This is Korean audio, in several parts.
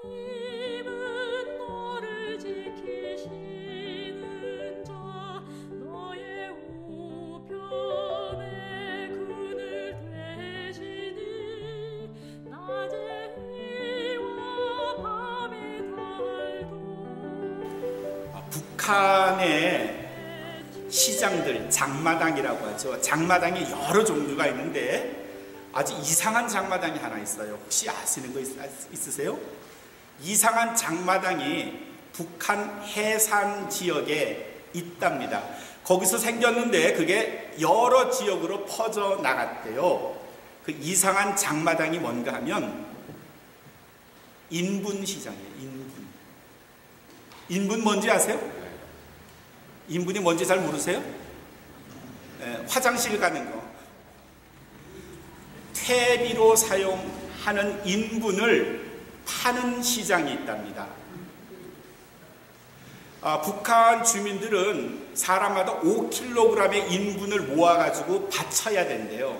하나님은 너를 지키시는 자 너의 우편에 그늘 되시니 낮의 해와 밤의 달도. 북한의 시장들, 장마당이라고 하죠. 장마당이 여러 종류가 있는데 아주 이상한 장마당이 하나 있어요. 혹시 아시는 거 있으세요? 이상한 장마당이 북한 해산 지역에 있답니다. 거기서 생겼는데 그게 여러 지역으로 퍼져 나갔대요. 그 이상한 장마당이 뭔가 하면 인분시장이에요. 인분 뭔지 아세요? 인분이 뭔지 잘 모르세요? 화장실 가는 거. 퇴비로 사용하는 인분을 파는 시장이 있답니다. 북한 주민들은 사람마다 5kg의 인분을 모아가지고 바쳐야 된대요.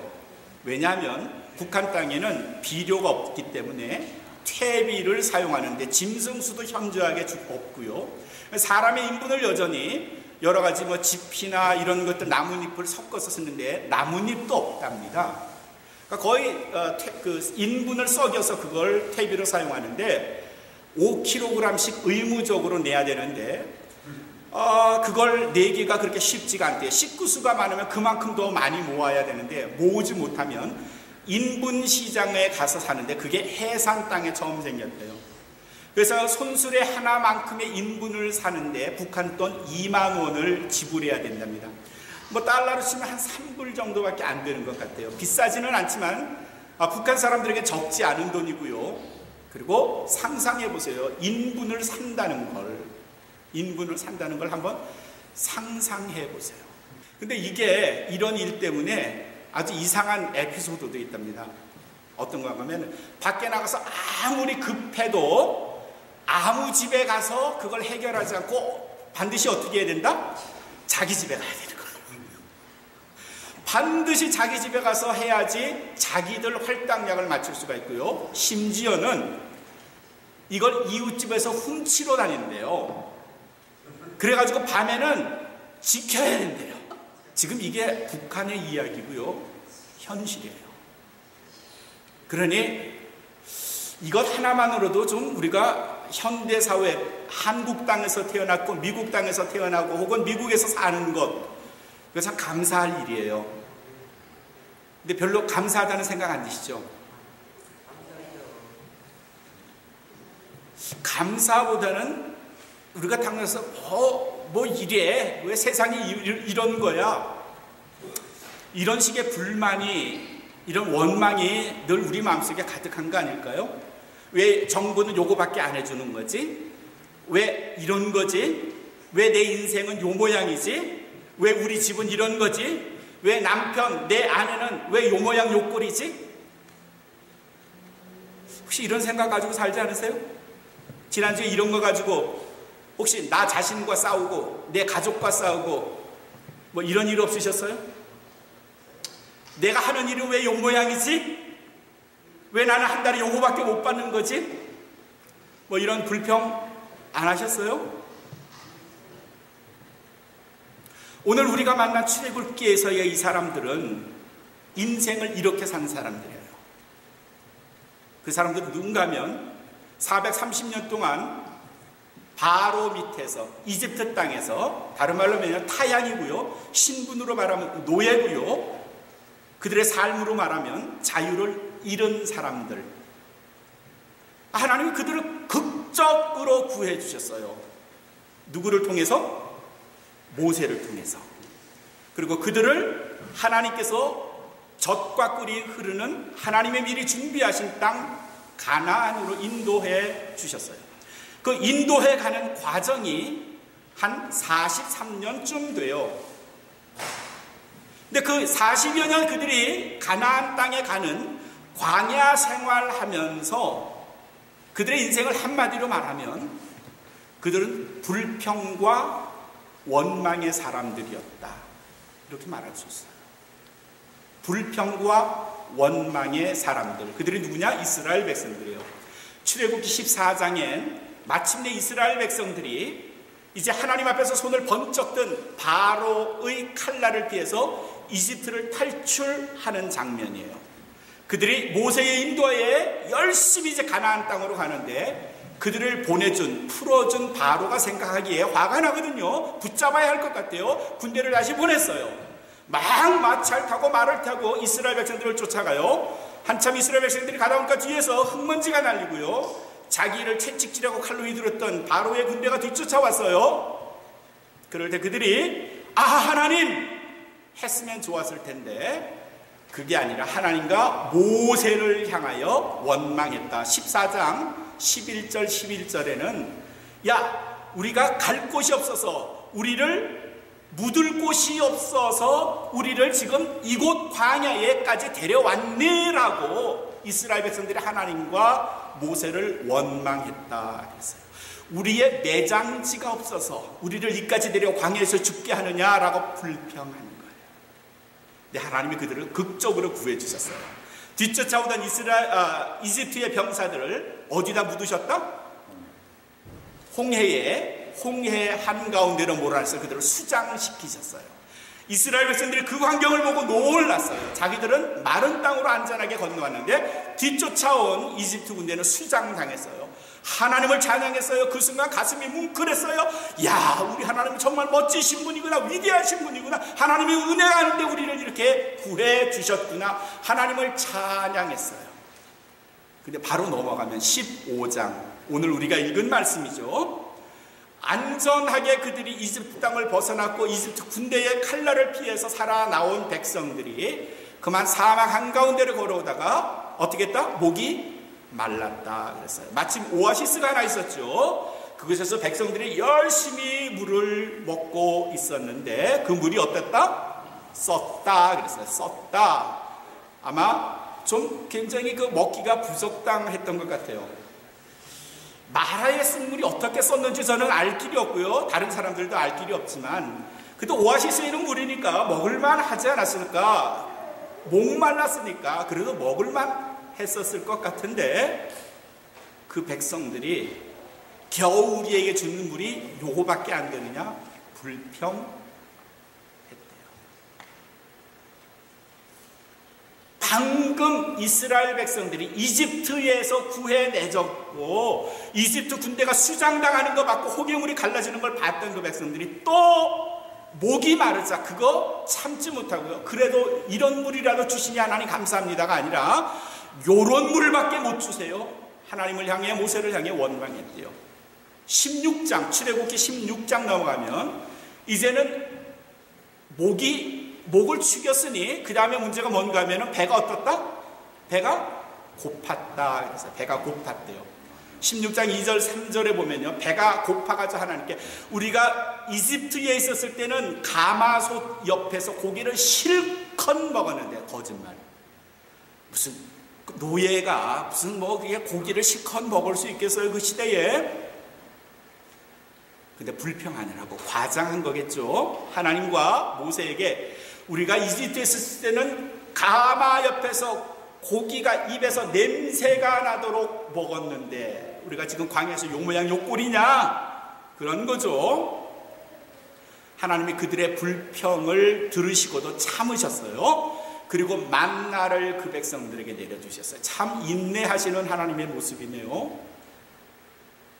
왜냐하면 북한 땅에는 비료가 없기 때문에 퇴비를 사용하는데 짐승수도 현저하게 없고요. 사람의 인분을 여전히 여러 가지 짚이나 이런 것들 나뭇잎을 섞어서 쓰는데 나뭇잎도 없답니다. 그러니까 거의 그 인분을 썩여서 그걸 퇴비로 사용하는데 5kg씩 의무적으로 내야 되는데 그걸 내기가 그렇게 쉽지가 않대요. 식구수가 많으면 그만큼 더 많이 모아야 되는데 모으지 못하면 인분 시장에 가서 사는데 그게 해산 땅에 처음 생겼대요. 그래서 손수레 하나만큼의 인분을 사는데 북한 돈 2만 원을 지불해야 된답니다. 달러로 치면 한 3불 정도밖에 안 되는 것 같아요. 비싸지는 않지만 북한 사람들에게 적지 않은 돈이고요. 그리고 상상해 보세요. 인분을 산다는 걸 한번 상상해 보세요. 근데 이게 이런 일 때문에 아주 이상한 에피소드도 있답니다. 어떤 거 하면 밖에 나가서 아무리 급해도 아무 집에 가서 그걸 해결하지 않고 반드시 어떻게 해야 된다? 자기 집에 가야 되는 거예요. 반드시 자기 집에 가서 해야지 자기들 할당량을 맞출 수가 있고요. 심지어는 이걸 이웃집에서 훔치러 다니는데요. 그래가지고 밤에는 지켜야 된대요. 지금 이게 북한의 이야기고요. 현실이에요. 그러니 이것 하나만으로도 좀 우리가 현대사회, 한국 땅에서 태어났고 미국 땅에서 태어나고 혹은 미국에서 사는 것, 그거 참 감사할 일이에요. 근데 별로 감사하다는 생각 안 드시죠? 감사보다는 우리가 당해서 뭐 이래, 왜 세상이 이런 거야, 이런 식의 불만이, 이런 원망이 늘 우리 마음속에 가득한 거 아닐까요? 왜 정부는 요거밖에 안 해주는 거지? 왜 이런 거지? 왜 내 인생은 요 모양이지? 왜 우리 집은 이런 거지? 왜 남편, 내 아내는 왜 요 모양 요 꼴이지? 혹시 이런 생각 가지고 살지 않으세요? 지난주에 이런 거 가지고 혹시 나 자신과 싸우고 내 가족과 싸우고 뭐 이런 일 없으셨어요? 내가 하는 일은 왜 요 모양이지? 왜 나는 한 달에 요거밖에 못 받는 거지? 뭐 이런 불평 안 하셨어요? 오늘 우리가 만난 출애굽기에서의 이 사람들은 인생을 이렇게 산 사람들이에요. 그 사람들은 누군가 하면 430년 동안 바로 밑에서 이집트 땅에서, 다른 말로 하면 타양이고요, 신분으로 말하면 노예고요, 그들의 삶으로 말하면 자유를 잃은 사람들. 하나님이 그들을 극적으로 구해 주셨어요. 누구를 통해서? 모세를 통해서. 그리고 그들을 하나님께서 젖과 꿀이 흐르는 하나님의 미리 준비하신 땅 가나안으로 인도해 주셨어요. 그 인도해 가는 과정이 한 43년쯤 돼요. 근데 그 40여 년 그들이 가나안 땅에 가는 광야 생활하면서 그들의 인생을 한마디로 말하면 그들은 불평과 원망의 사람들이었다, 이렇게 말할 수 있어요. 불평과 원망의 사람들. 그들이 누구냐? 이스라엘 백성들이에요. 출애굽기 14장엔 마침내 이스라엘 백성들이 이제 하나님 앞에서 손을 번쩍 든 바로의 칼날을 피해서 이집트를 탈출하는 장면이에요. 그들이 모세의 인도하에 열심히 이제 가나안 땅으로 가는데 그들을 풀어준 바로가 생각하기에 화가 나거든요. 붙잡아야 할 것 같아요. 군대를 다시 보냈어요. 막 마차를 타고 말을 타고 이스라엘 백성들을 쫓아가요. 한참 이스라엘 백성들이 가다 보니까 뒤에서 흙먼지가 날리고요. 자기를 채찍질하고 칼로 휘두르던 바로의 군대가 뒤쫓아왔어요. 그럴 때 그들이 하나님 했으면 좋았을 텐데 그게 아니라 하나님과 모세를 향하여 원망했다. 14장 11절 11절에는 우리가 갈 곳이 없어서 우리를 묻을 곳이 없어서 우리를 지금 이곳 광야에까지 데려왔네라고 이스라엘 백성들이 하나님과 모세를 원망했다 그랬어요. 우리의 매장지가 없어서 우리를 이까지 데려 광야에서 죽게 하느냐라고 불평하는 거예요. 근데 하나님이 그들을 극적으로 구해주셨어요. 뒤쫓아오던 이집트의 병사들을 어디다 묻으셨다? 홍해 한가운데로 몰아내서 그들을 수장시키셨어요. 이스라엘 백성들이 그 광경을 보고 놀랐어요. 자기들은 마른 땅으로 안전하게 건너왔는데 뒤쫓아온 이집트 군대는 수장당했어요. 하나님을 찬양했어요. 그 순간 가슴이 뭉클했어요. 우리 하나님은 정말 멋지신 분이구나, 위대하신 분이구나, 하나님의 은혜가 있는데 우리를 이렇게 구해 주셨구나, 하나님을 찬양했어요. 근데 바로 넘어가면 15장, 오늘 우리가 읽은 말씀이죠. 안전하게 그들이 이집트 땅을 벗어났고 이집트 군대의 칼날을 피해서 살아나온 백성들이 그만 사막 한가운데를 걸어오다가 어떻게 했다? 목이 말랐다 그랬어요. 마침 오아시스가 하나 있었죠. 그곳에서 백성들이 열심히 물을 먹고 있었는데 그 물이 어땠다? 썼다 그랬어요. 썼다. 아마 좀 굉장히 그 먹기가 부적당했던 것 같아요. 마라의 쓴물이 어떻게 썼는지 저는 알 길이 없고요. 다른 사람들도 알 길이 없지만 그래도 오아시스에 있는 물이니까 먹을만 하지 않았을까? 목말랐으니까 그래도 먹을만 했었을 것 같은데 그 백성들이 겨우 우리에게 주는 물이 요거밖에 안 되느냐? 불평했대요. 방금 이스라엘 백성들이 이집트에서 구해내졌고 이집트 군대가 수장당하는 거 받고 호갱물이 갈라지는 걸 봤던 그 백성들이 또 목이 마르자 그거 참지 못하고요. 그래도 이런 물이라도 주시니 하나님 감사합니다가 아니라 요런 물밖에 못 주세요. 하나님을 향해 모세를 향해 원망했대요. 16장 출애굽기 16장 넘어가면 이제는 목을 축였으니 그 다음에 문제가 뭔가 하면은 배가 어떻다? 배가 고팠다. 그래서 배가 고팠대요. 16장 2절 3절에 보면요, 배가 고파가지고 하나님께 우리가 이집트에 있었을 때는 가마솥 옆에서 고기를 실컷 먹었는데 거짓말. 무슨 노예가 무슨 그게 고기를 실컷 먹을 수 있겠어요 그 시대에? 근데 불평하느라고 과장한 거겠죠. 하나님과 모세에게 우리가 이집트에 있을 때는 가마 옆에서 고기가 입에서 냄새가 나도록 먹었는데 우리가 지금 광야에서 요 모양 요 꼴이냐? 그런 거죠. 하나님이 그들의 불평을 들으시고도 참으셨어요. 그리고 만나를 그 백성들에게 내려주셨어요. 참 인내하시는 하나님의 모습이네요.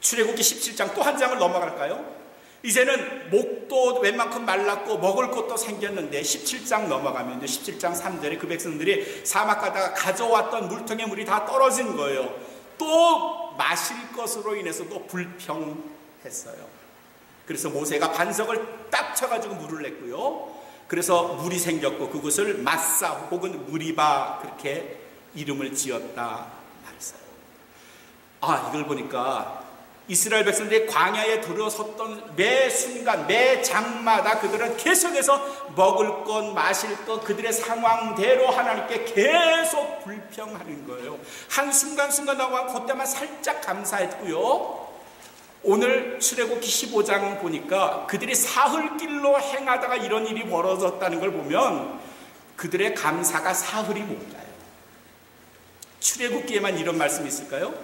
출애굽기 17장 또 한 장을 넘어갈까요? 이제는 목도 웬만큼 말랐고 먹을 것도 생겼는데 17장 넘어가면 17장 3절에 그 백성들이 사막 가다가 가져왔던 물통에 물이 다 떨어진 거예요. 또 마실 것으로 인해서도 불평했어요. 그래서 모세가 반석을 딱 쳐가지고 물을 냈고요. 그래서 물이 생겼고 그것을 마사 혹은 무리바 그렇게 이름을 지었다 말했어요. 이걸 보니까 이스라엘 백성들이 광야에 들어섰던 매 순간 매 장마다 그들은 계속해서 먹을 것 마실 것 그들의 상황대로 하나님께 계속 불평하는 거예요. 한순간순간 나와 그때만 살짝 감사했고요. 오늘 출애굽기 15장 보니까 그들이 사흘길로 행하다가 이런 일이 벌어졌다는 걸 보면 그들의 감사가 사흘이 못 가요. 출애굽기에만 이런 말씀이 있을까요?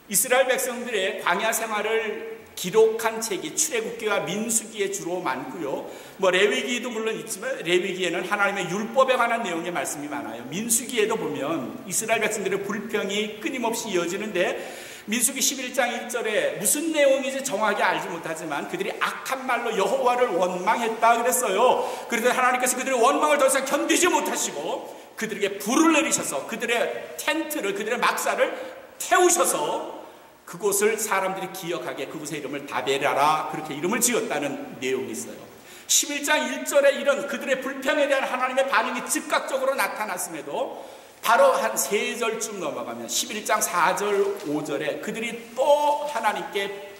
이스라엘 백성들의 광야 생활을 기록한 책이 출애굽기와 민수기에 주로 많고요. 레위기도 물론 있지만 레위기에는 하나님의 율법에 관한 내용의 말씀이 많아요. 민수기에도 보면 이스라엘 백성들의 불평이 끊임없이 이어지는데 민수기 11장 1절에 무슨 내용인지 정확히 알지 못하지만 그들이 악한 말로 여호와를 원망했다 그랬어요. 그래서 하나님께서 그들의 원망을 더 이상 견디지 못하시고 그들에게 불을 내리셔서 그들의 텐트를, 그들의 막사를 태우셔서 그곳을 사람들이 기억하게 그곳의 이름을 다베라라 그렇게 이름을 지었다는 내용이 있어요. 11장 1절에 이런 그들의 불평에 대한 하나님의 반응이 즉각적으로 나타났음에도 바로 한 3절쯤 넘어가면 11장 4절 5절에 그들이 또 하나님께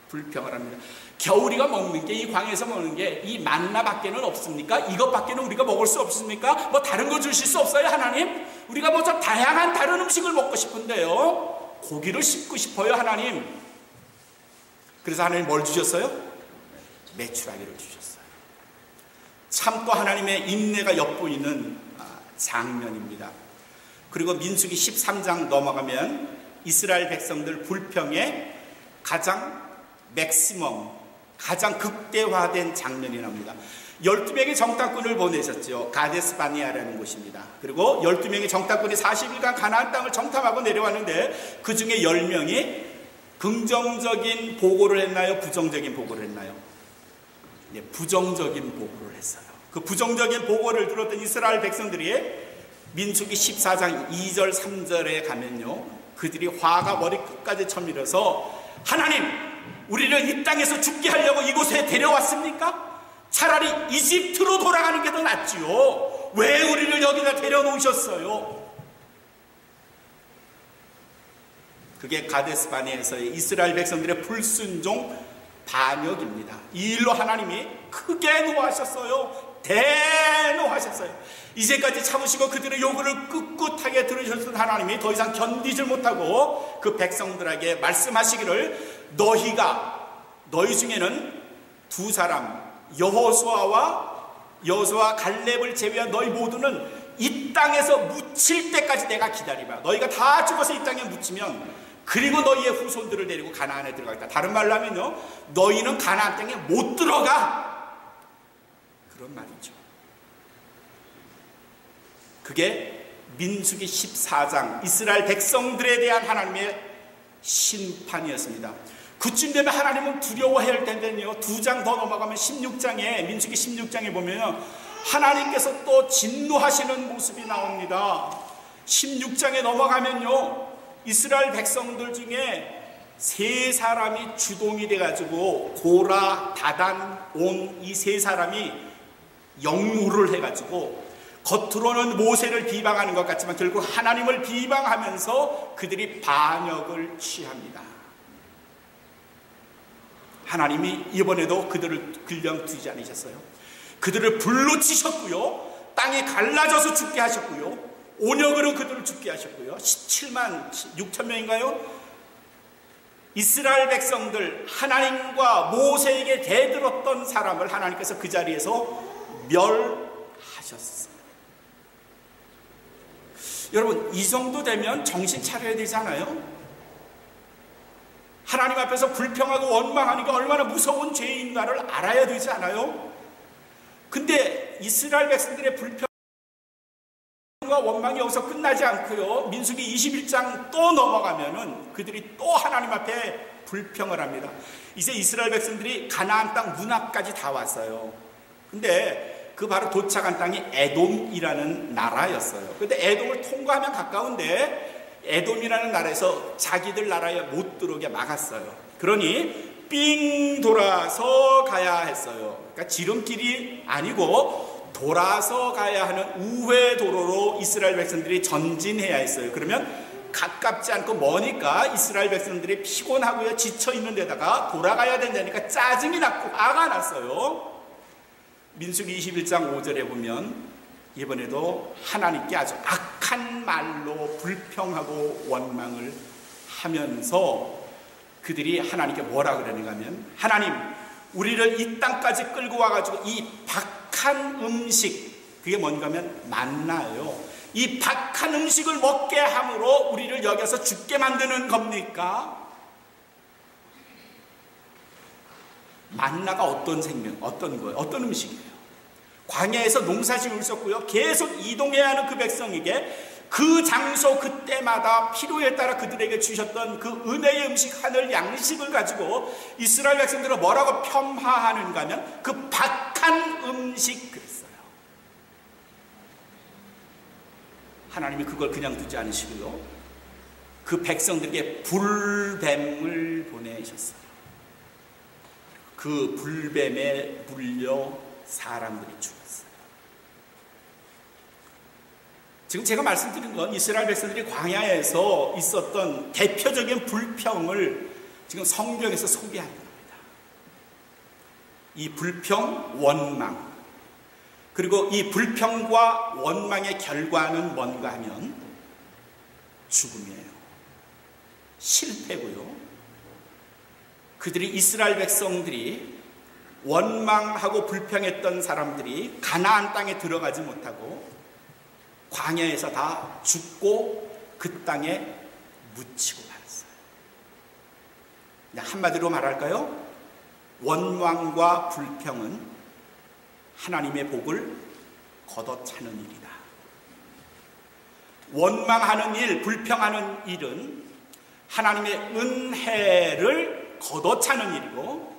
불평을 합니다. 겨우리가 먹는 게, 이 광야에서 먹는 게 이 만나밖에는 없습니까? 이것밖에는 우리가 먹을 수 없습니까? 다른 거 주실 수 없어요 하나님? 우리가 좀 다양한 다른 음식을 먹고 싶은데요, 고기를 씹고 싶어요 하나님. 그래서 하나님 뭘 주셨어요? 메추라기를 주셨어요. 참고 하나님의 인내가 엿보이는 장면입니다. 그리고 민수기 13장 넘어가면 이스라엘 백성들 불평의 가장 맥시멈, 가장 극대화된 장면이 나옵니다. 12명의 정탐꾼을 보내셨죠. 가데스 바네아라는 곳입니다. 그리고 12명의 정탐꾼이 40일간 가나안 땅을 정탐하고 내려왔는데 그 중에 10명이 긍정적인 보고를 했나요? 부정적인 보고를 했나요? 네, 부정적인 보고를 했어요. 그 부정적인 보고를 들었던 이스라엘 백성들이 민수기 14장 2절 3절에 가면요, 그들이 화가 머리 끝까지 쳐밀어서 하나님, 우리를 이 땅에서 죽게 하려고 이곳에 데려왔습니까? 차라리 이집트로 돌아가는 게 더 낫지요. 왜 우리를 여기다 데려놓으셨어요? 그게 가데스 바네아에서의 이스라엘 백성들의 불순종 반역입니다. 이 일로 하나님이 크게 노하셨어요. 대노하셨어요. 이제까지 참으시고 그들의 요구를 꿋꿋하게 들으셨던 하나님이 더 이상 견디질 못하고 그 백성들에게 말씀하시기를 너희 중에는 두 사람 여호수아와 갈렙을 제외한 너희 모두는 이 땅에서 묻힐 때까지 내가 기다리마. 너희가 다 죽어서 이 땅에 묻히면 그리고 너희의 후손들을 데리고 가나안에 들어가겠다. 다른 말로 하면요, 너희는 가나안 땅에 못 들어가, 그런 말이죠. 그게 민수기 14장 이스라엘 백성들에 대한 하나님의 심판이었습니다. 그쯤 되면 하나님은 두려워해야 할 텐데요, 2장 더 넘어가면 16장에 민수기 16장에 보면 하나님께서 또 진노하시는 모습이 나옵니다. 16장에 넘어가면요, 이스라엘 백성들 중에 3사람이 주동이 돼가지고 고라, 다단, 온 이 3사람이 역무를 해가지고 겉으로는 모세를 비방하는 것 같지만 결국 하나님을 비방하면서 그들이 반역을 취합니다. 하나님이 이번에도 그들을 그냥 두지 않으셨어요. 그들을 불로 치셨고요, 땅이 갈라져서 죽게 하셨고요, 온역으로 그들을 죽게 하셨고요. 17만 6천 명인가요? 이스라엘 백성들, 하나님과 모세에게 대들었던 사람을 하나님께서 그 자리에서 멸하셨어요. 여러분, 이 정도 되면 정신 차려야 되지 않아요? 하나님 앞에서 불평하고 원망하는 게 얼마나 무서운 죄인가를 알아야 되지 않아요? 근데 이스라엘 백성들의 불평과 원망이 여기서 끝나지 않고요, 민수기 21장 또 넘어가면은 그들이 또 하나님 앞에 불평을 합니다. 이제 이스라엘 백성들이 가나안 땅 문 앞까지 다 왔어요. 근데 그 바로 도착한 땅이 에돔이라는 나라였어요. 근데 에돔을 통과하면 가까운데 에돔이라는 나라에서 자기들 나라에 못 들어오게 막았어요. 그러니 삥 돌아서 가야 했어요. 그러니까 지름길이 아니고 돌아서 가야 하는 우회 도로로 이스라엘 백성들이 전진해야 했어요. 그러면 가깝지 않고 머니까 이스라엘 백성들이 피곤하고요, 지쳐 있는 데다가 돌아가야 된다니까 짜증이 났고 화가 났어요. 민수기 21장 5절에 보면 이번에도 하나님께 아주 악한 말로 불평하고 원망을 하면서 그들이 하나님께 뭐라 그러는가 하면, 하나님, 우리를 이 땅까지 끌고 와가지고 이 박한 음식, 그게 뭔가 하면 만나예요. 이 박한 음식을 먹게 함으로 우리를 여겨서 죽게 만드는 겁니까? 만나가 어떤 생명, 어떤 거예요? 어떤 음식이에요? 광야에서 농사지을 었고요. 계속 이동해야 하는 그 백성에게 그 장소 그때마다 필요에 따라 그들에게 주셨던 그 은혜의 음식 하늘 양식을 가지고 이스라엘 백성들은 뭐라고 폄하하는가 하면 그 박한 음식 그랬어요. 하나님이 그걸 그냥 두지 않으시고요. 그 백성들에게 불뱀을 보내셨어요. 그 불뱀에 물려 사람들이 죽었어요. 지금 제가 말씀드린 건 이스라엘 백성들이 광야에서 있었던 대표적인 불평을 지금 성경에서 소개하는 겁니다. 이 불평, 원망, 그리고 이 불평과 원망의 결과는 뭔가 하면 죽음이에요. 실패고요. 그들이 이스라엘 백성들이 원망하고 불평했던 사람들이 가나안 땅에 들어가지 못하고 광야에서 다 죽고 그 땅에 묻히고 말았어요. 그냥 한마디로 말할까요? 원망과 불평은 하나님의 복을 걷어차는 일이다. 원망하는 일, 불평하는 일은 하나님의 은혜를 걷어차는 일이고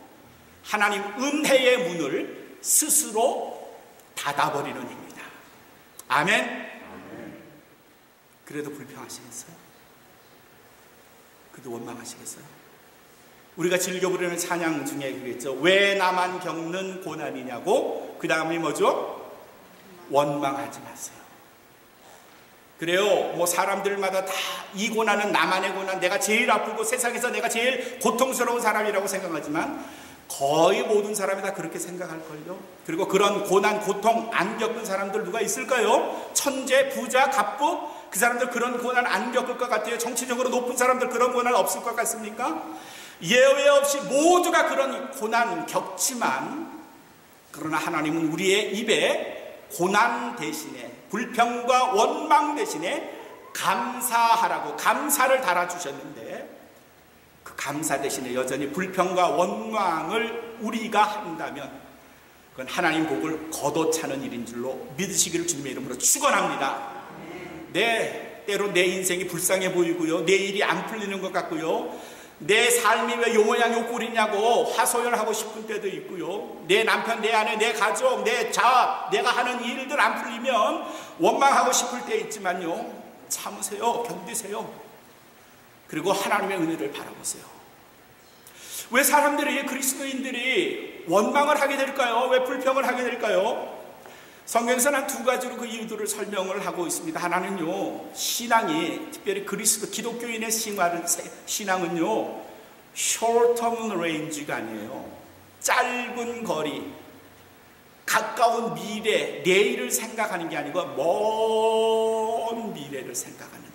하나님 은혜의 문을 스스로 닫아버리는 일입니다. 아멘. 그래도 불평하시겠어요? 그래도 원망하시겠어요? 우리가 즐겨 부르는 찬양 중에 그랬죠. 왜 나만 겪는 고난이냐고. 그 다음이 뭐죠? 원망하지 마세요. 그래요. 뭐 사람들마다 다 이 고난은 나만의 고난, 내가 제일 아프고 세상에서 내가 제일 고통스러운 사람이라고 생각하지만 거의 모든 사람이 다 그렇게 생각할걸요. 그리고 그런 고난, 고통 안 겪은 사람들 누가 있을까요? 천재, 부자, 갑부, 그 사람들 그런 고난 안 겪을 것 같아요. 정치적으로 높은 사람들 그런 고난 없을 것 같습니까? 예외 없이 모두가 그런 고난 겪지만, 그러나 하나님은 우리의 입에 고난 대신에, 불평과 원망 대신에 감사하라고 감사를 달아주셨는데, 그 감사 대신에 여전히 불평과 원망을 우리가 한다면 그건 하나님 복을 걷어차는 일인 줄로 믿으시기를 주님의 이름으로 축원합니다. 네, 때로 내 인생이 불쌍해 보이고요, 내 일이 안 풀리는 것 같고요, 내 삶이 왜 요 모양 요 꼴이냐고 하소연하고 싶은 때도 있고요, 내 남편, 내 아내, 내 가족, 내 자아, 내가 하는 일들 안 풀리면 원망하고 싶을 때 있지만요, 참으세요. 견디세요. 그리고 하나님의 은혜를 바라보세요. 왜 사람들이, 그리스도인들이 원망을 하게 될까요? 왜 불평을 하게 될까요? 성경에서는 한 두 가지로 그 이유들을 설명을 하고 있습니다. 하나는요, 신앙이, 특별히 그리스도 기독교인의 신앙은요, short term range가 아니에요. 짧은 거리, 가까운 미래, 내일을 생각하는 게 아니고 먼 미래를 생각하는.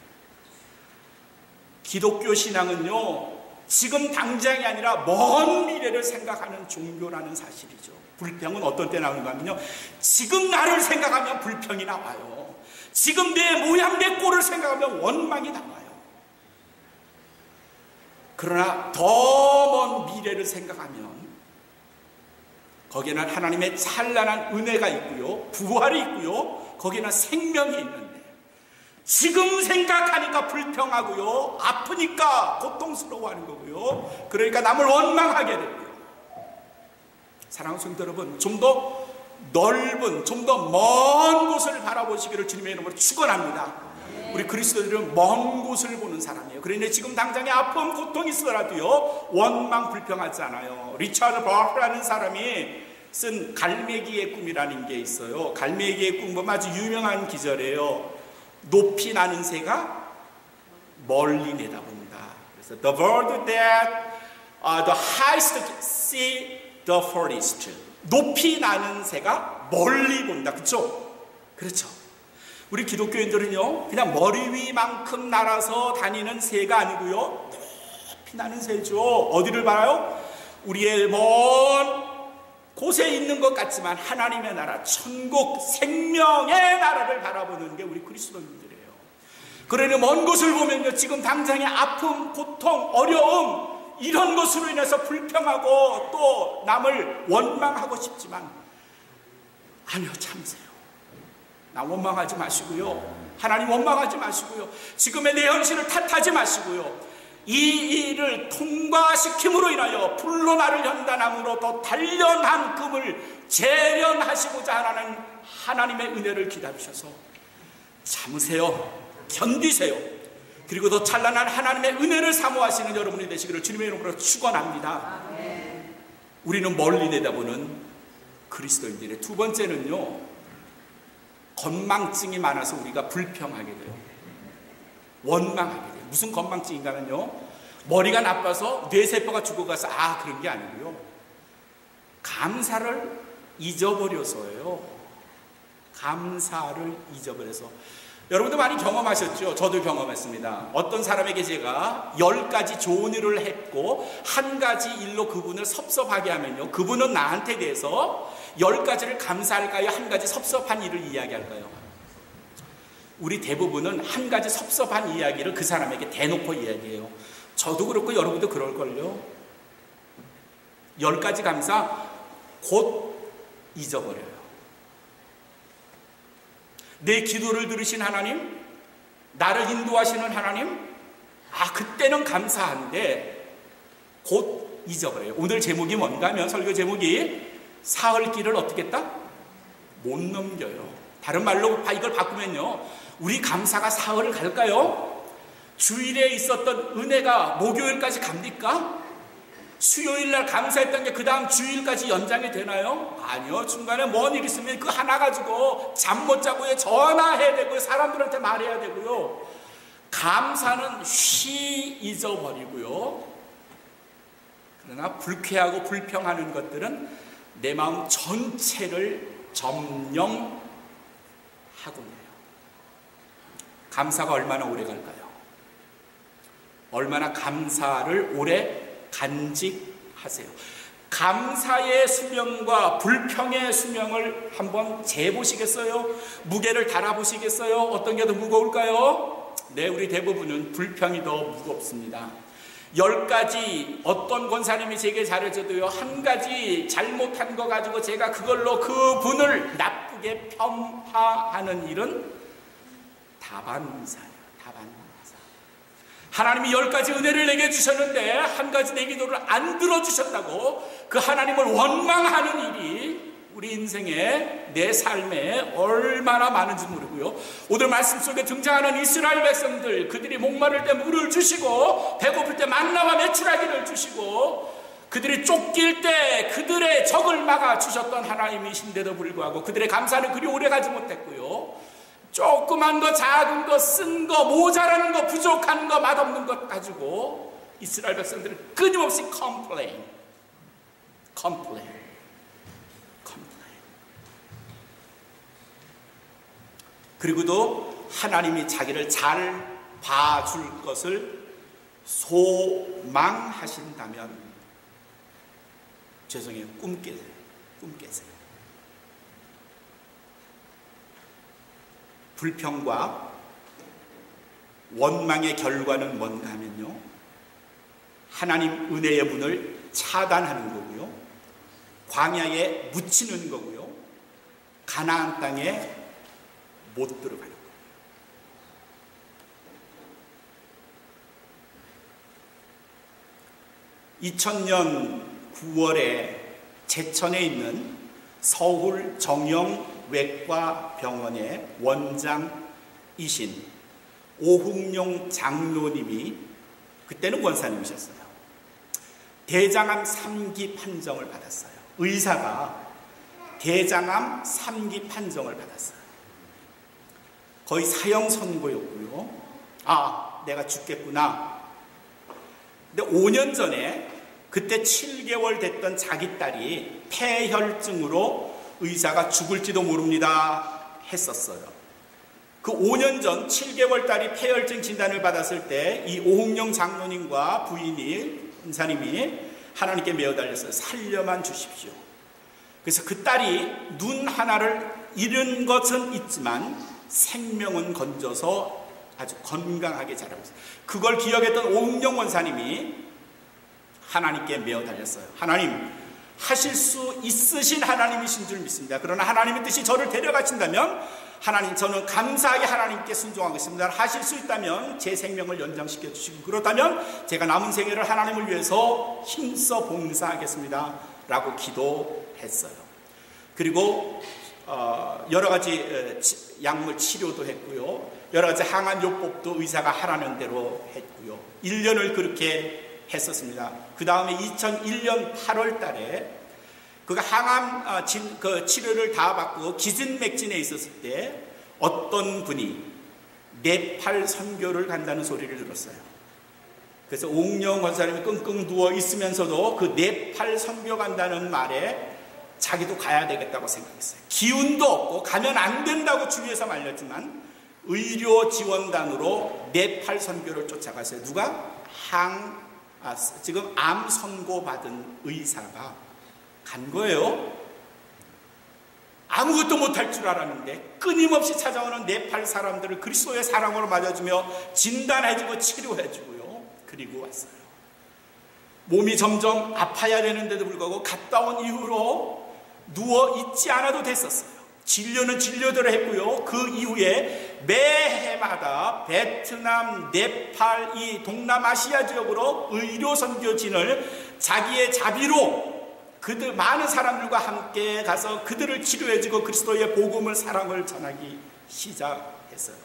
기독교 신앙은요, 지금 당장이 아니라 먼 미래를 생각하는 종교라는 사실이죠. 불평은 어떤 때 나오는가 하면요, 지금 나를 생각하면 불평이 나와요. 지금 내 모양 내 꼴을 생각하면 원망이 나와요. 그러나 더 먼 미래를 생각하면 거기에는 하나님의 찬란한 은혜가 있고요, 부활이 있고요, 거기에는 생명이 있는데, 지금 생각하니까 불평하고요, 아프니까 고통스러워하는 거고요, 그러니까 남을 원망하게 되고요. 사랑하는 성도 여러분, 좀 더 넓은, 좀 더 먼 곳을 바라보시기를 주님의 이름으로 축원합니다. 우리 그리스도인들은 먼 곳을 보는 사람이에요. 그러니 지금 당장에 아픔, 고통이 있어라도요, 원망, 불평하지 않아요. 리차드 버크라는 사람이 쓴 갈매기의 꿈이라는 게 있어요. 갈매기의 꿈 보면 아주 유명한 기절이에요. 높이 나는 새가 멀리 내다본다. 그래서 the bird that the highest see the farthest. 높이 나는 새가 멀리 본다. 그렇죠? 그렇죠. 우리 기독교인들은요, 그냥 머리 위만큼 날아서 다니는 새가 아니고요, 높이 나는 새죠. 어디를 봐요? 우리의 먼 곳에 있는 것 같지만 하나님의 나라, 천국, 생명의 나라를 바라보는 게 우리 그리스도인들이에요. 그러니 먼 곳을 보면요, 지금 당장의 아픔, 고통, 어려움, 이런 것으로 인해서 불평하고 또 남을 원망하고 싶지만, 아니요, 참으세요. 나 원망하지 마시고요, 하나님 원망하지 마시고요, 지금의 내 현실을 탓하지 마시고요, 이 일을 통과시킴으로 인하여 불로 나를 연단함으로 더 단련한 금을 재련하시고자 하는 하나님의 은혜를 기다리셔서 참으세요, 견디세요. 그리고 더 찬란한 하나님의 은혜를 사모하시는 여러분이 되시기를 주님의 이름으로 축원합니다. 우리는 멀리 내다보는 그리스도인들의 두 번째는요, 건망증이 많아서 우리가 불평하게 돼요. 원망하게 돼요. 무슨 건망증인가는요, 머리가 나빠서 뇌세포가 죽어가서 그런 게 아니고요, 감사를 잊어버려서예요. 감사를 잊어버려서. 여러분도 많이 경험하셨죠? 저도 경험했습니다. 어떤 사람에게 제가 10가지 좋은 일을 했고 한 가지 일로 그분을 섭섭하게 하면요, 그분은 나한테 대해서 10가지를 감사할까요? 한 가지 섭섭한 일을 이야기할까요? 우리 대부분은 한 가지 섭섭한 이야기를 그 사람에게 대놓고 이야기해요. 저도 그렇고 여러분도 그럴걸요. 10가지 감사 곧 잊어버려요. 내 기도를 들으신 하나님, 나를 인도하시는 하나님, 그때는 감사한데 곧 잊어버려요. 오늘 제목이 뭔가 하면, 설교 제목이 사흘길을 어떻게 했다? 못 넘겨요. 다른 말로 이걸 바꾸면요, 우리 감사가 사흘을 갈까요? 주일에 있었던 은혜가 목요일까지 갑니까? 수요일날 감사했던 게 그 다음 주일까지 연장이 되나요? 아니요. 중간에 뭔 일 있으면 그 하나 가지고 잠 못 자고요, 전화해야 되고요, 사람들한테 말해야 되고요. 감사는 쉬 잊어버리고요. 그러나 불쾌하고 불평하는 것들은 내 마음 전체를 점령하고 있네요. 감사가 얼마나 오래 갈까요? 얼마나 감사를 오래 간직하세요? 감사의 수명과 불평의 수명을 한번 재보시겠어요? 무게를 달아보시겠어요? 어떤 게 더 무거울까요? 네, 우리 대부분은 불평이 더 무겁습니다. 10가지 어떤 권사님이 제게 잘해줘도요, 한 가지 잘못한 거 가지고 제가 그걸로 그분을 나쁘게 평가하는 일은 다반사예요. 다반사. 하나님이 10가지 은혜를 내게 주셨는데 한 가지 내 기도를 안 들어주셨다고 그 하나님을 원망하는 일이 우리 인생에, 내 삶에 얼마나 많은지 모르고요. 오늘 말씀 속에 등장하는 이스라엘 백성들, 그들이 목마를 때 물을 주시고 배고플 때 만나와 메추라기를 주시고 그들이 쫓길 때 그들의 적을 막아 주셨던 하나님이신데도 불구하고 그들의 감사는 그리 오래 가지 못했고요. 조그만 거, 작은 거, 쓴 거, 모자라는 거, 부족한 거, 맛없는 것 가지고 이스라엘 백성들은 끊임없이 complain. 그리고도 하나님이 자기를 잘 봐줄 것을 소망하신다면, 죄송해요, 꿈 깨세요. 불평과 원망의 결과는 뭔가 하면요, 하나님 은혜의 문을 차단하는 거고요, 광야에 묻히는 거고요, 가나안 땅에 못 들어가는 거예요. 2000년 9월에 제천에 있는 서울 정형외과병원의 원장이신 오흥룡 장로님이, 그때는 권사님이셨어요, 대장암 3기 판정을 받았어요. 의사가 대장암 3기 판정을 받았어요. 거의 사형 선고였고요. 내가 죽겠구나. 근데 5년 전에 그때 7개월 됐던 자기 딸이 폐혈증으로 의사가 죽을지도 모릅니다 했었어요. 그 5년 전 7개월 딸이 폐혈증 진단을 받았을 때 이 오흥룡 장로님과 부인이, 은사님이 하나님께 매어달렸어요. 살려만 주십시오. 그래서 그 딸이 눈 하나를 잃은 것은 있지만 생명은 건져서 아주 건강하게 자라고 있어요. 그걸 기억했던 오웅영 원사님이 하나님께 메어 달렸어요. 하나님, 하실 수 있으신 하나님이신 줄 믿습니다. 그러나 하나님의 뜻이 저를 데려가신다면 하나님, 저는 감사하게 하나님께 순종하겠습니다. 하실 수 있다면 제 생명을 연장시켜 주시고, 그렇다면 제가 남은 생애를 하나님을 위해서 힘써 봉사하겠습니다 라고 기도했어요. 그리고 여러 가지 약물 치료도 했고요, 여러 가지 항암 요법도 의사가 하라는 대로 했고요. 1년을 그렇게 했었습니다. 그 다음에 2001년 8월 달에 그가 항암 치료를 다 받고 기진맥진에 있었을 때 어떤 분이 네팔 선교를 간다는 소리를 들었어요. 그래서 옥영 권사님이 끙끙 누워 있으면서도 그 네팔 선교 간다는 말에 자기도 가야 되겠다고 생각했어요. 기운도 없고 가면 안 된다고 주위에서 말렸지만 의료 지원단으로 네팔 선교를 쫓아갔어요. 누가? 지금 암 선고 받은 의사가 간 거예요. 아무것도 못할 줄 알았는데 끊임없이 찾아오는 네팔 사람들을 그리스도의 사랑으로 맞아주며 진단해주고 치료해주고요. 그리고 왔어요. 몸이 점점 아파야 되는데도 불구하고 갔다 온 이후로 누워 있지 않아도 됐었어요. 진료는 진료대로 했고요. 그 이후에 매해마다 베트남, 네팔, 이 동남아시아 지역으로 의료 선교진을 자기의 자비로 그들 많은 사람들과 함께 가서 그들을 치료해주고 그리스도의 복음을, 사랑을 전하기 시작했어요.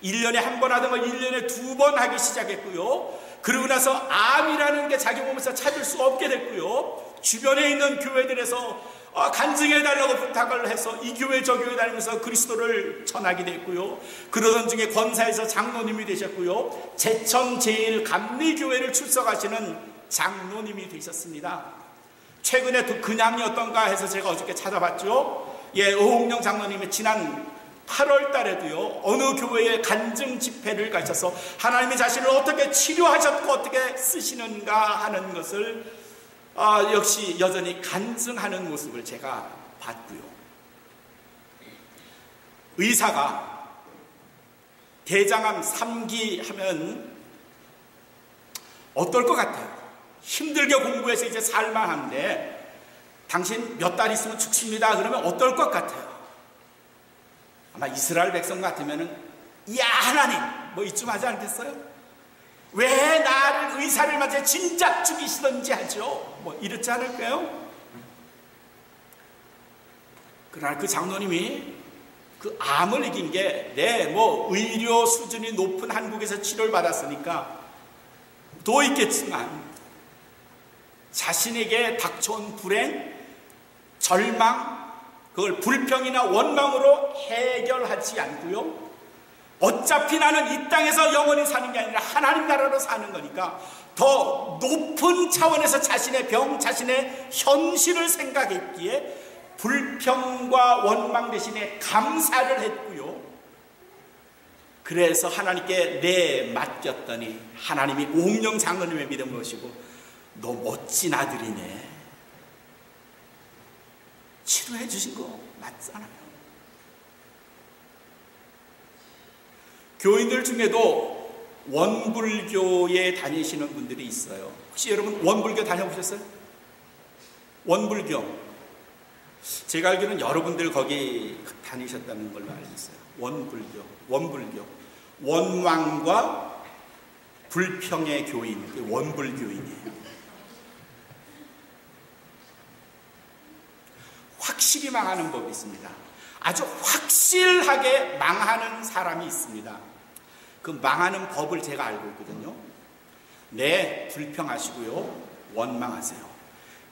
1년에 한 번 하던 걸 1년에 2번 하기 시작했고요. 그러고 나서 암이라는 게 자기 몸에서 찾을 수 없게 됐고요. 주변에 있는 교회들에서 간증해달라고 부탁을 해서 이 교회 저 교회 다니면서 그리스도를 전하게 됐고요. 그러던 중에 권사에서 장로님이 되셨고요. 제천 제일감리교회를 출석하시는 장로님이 되셨습니다. 최근에 또 근황이 어떤가 해서 제가 어저께 찾아봤죠. 오홍영 장로님이 지난 8월 달에도요, 어느 교회에 간증 집회를 가셔서 하나님의 자신을 어떻게 치료하셨고 어떻게 쓰시는가 하는 것을 역시 여전히 간증하는 모습을 제가 봤고요. 의사가 대장암 3기 하면 어떨 것 같아요? 힘들게 공부해서 이제 살만한데 당신 몇 달 있으면 죽습니다 그러면 어떨 것 같아요? 아마 이스라엘 백성 같으면은 야 하나님 뭐 이쯤 하지 않겠어요? 왜 나를 의사를 맞아 진작 죽이시던지 하죠. 뭐 이렇지 않을까요? 그러나 그 장로님이 그 암을 이긴 게 의료 수준이 높은 한국에서 치료를 받았으니까 또 있겠지만 자신에게 닥쳐온 불행, 절망, 그걸 불평이나 원망으로 해결하지 않고요. 어차피 나는 이 땅에서 영원히 사는 게 아니라 하나님 나라로 사는 거니까 더 높은 차원에서 자신의 병, 자신의 현실을 생각했기에 불평과 원망 대신에 감사를 했고요. 그래서 하나님께 맡겼더니 하나님이 오홍영 장로님의 믿음을 보시고 너 멋진 아들이네. 치료해 주신 거 맞잖아요. 교인들 중에도 원불교에 다니시는 분들이 있어요. 혹시 여러분 원불교 다녀보셨어요? 원불교. 제가 알기로는 여러분들 거기 다니셨다는 걸로 알고 있어요. 원불교. 원왕과 불평의 교인, 원불교인이에요. 확실히 망하는 법이 있습니다. 아주 확실하게 망하는 사람이 있습니다. 그 망하는 법을 제가 알고 있거든요. 불평하시고요. 원망하세요.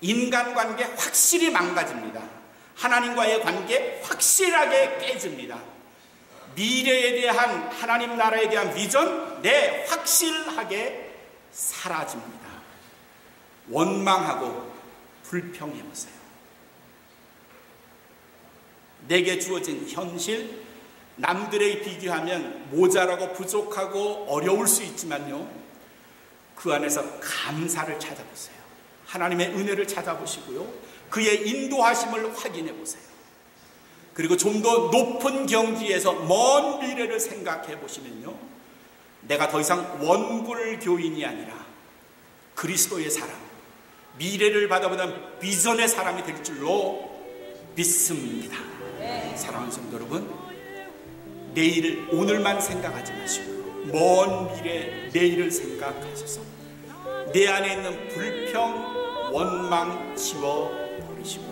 인간관계 확실히 망가집니다. 하나님과의 관계 확실하게 깨집니다. 미래에 대한 하나님 나라에 대한 비전 확실하게 사라집니다. 원망하고 불평해보세요. 내게 주어진 현실, 남들에 비교하면 모자라고 부족하고 어려울 수 있지만요, 그 안에서 감사를 찾아보세요. 하나님의 은혜를 찾아보시고요, 그의 인도하심을 확인해 보세요. 그리고 좀 더 높은 경지에서 먼 미래를 생각해 보시면요, 내가 더 이상 원불교인이 아니라 그리스도의 사람, 미래를 바라보는 비전의 사람이 될 줄로 믿습니다. 사랑하는 성도 여러분, 내일 오늘만 생각하지 마시고 먼 미래 내일을 생각하셔서 내 안에 있는 불평, 원망 지워버리시고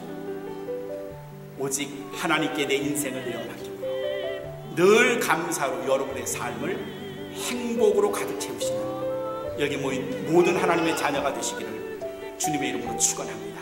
오직 하나님께 내 인생을 내어맡기고 늘 감사로 여러분의 삶을 행복으로 가득 채우시는 여기 모인 모든 하나님의 자녀가 되시기를 주님의 이름으로 축원합니다.